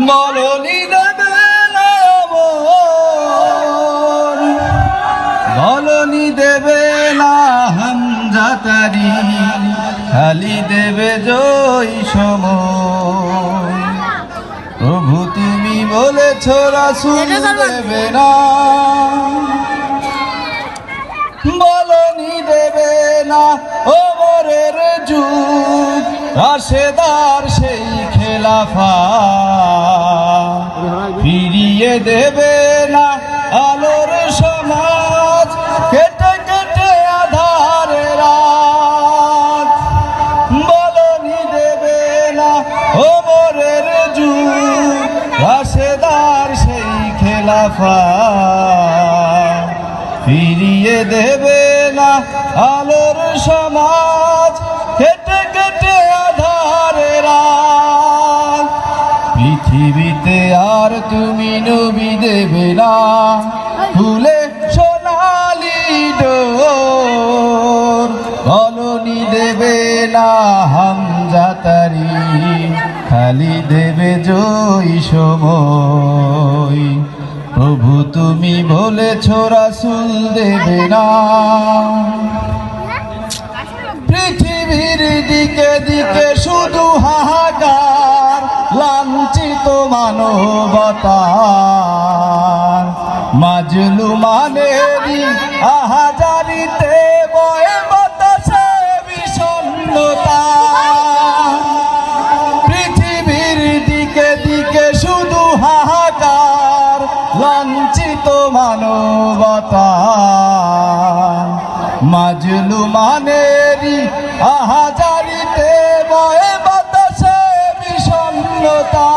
বলনি দেবে না মন, বলনি দেবে না হামজাতারি, খালি দেবে জয় সময়। প্রভু তুমি বলেছ রাসূল দেবে না, বলনি দেবে না ওমরের যুগ, রাশেদার সেই খেলাফা ফিরিয়ে দেবে না আলোর সমাজ, কেটে কেটে আধারে রাত। বলনি দেবে না ওমরের যুগ, রাশেদার সেই খেলাফা ফিরিয়ে দেবে না আলোর সমাজ, কেটে কেটে আধারে রাত। পৃথিবীতে আর তুমি নবী দেবে না, ফুলে সোনালি ডোর। বলনি দেবে না হামজাতারি, খালি দেবে জয় সময়। প্রভু তুমি বলেছ রাসূল দেবে না। পৃথিবীর দিকে দিকে শুধু হাহাকার, লাঞ্ছিত মানবতার মাজলুমানেরই আহাজারিতে বয়ে বাতাসে বিষণ্ণতা। পৃথিবীর দিকে দিকে শুধু হাহাকার, লাঞ্ছিত মানবতা মাজলুমানেরই আহাজারিতে বয়ে বাতাসে বিষণ্ণতা।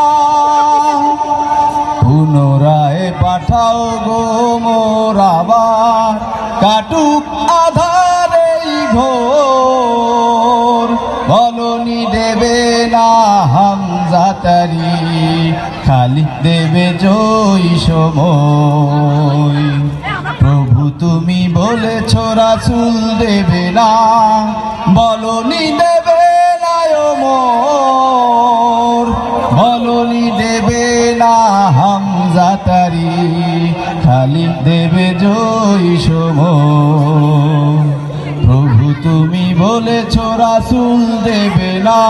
পুনরায় পাঠাও গো মোর আবার, কাটুক আধারে ঘোর। বলনি দেবে না হামজাতারি, খালি দেবে জয় সময়। প্রভু তুমি বলেছ রাসূল দেবে না, বলনি দেবে না ওমর, বলনি দেবে না হামজাতারি, খালি দেবে জয় সময়। প্রভু তুমি বলেছ রাসূল দেবে না।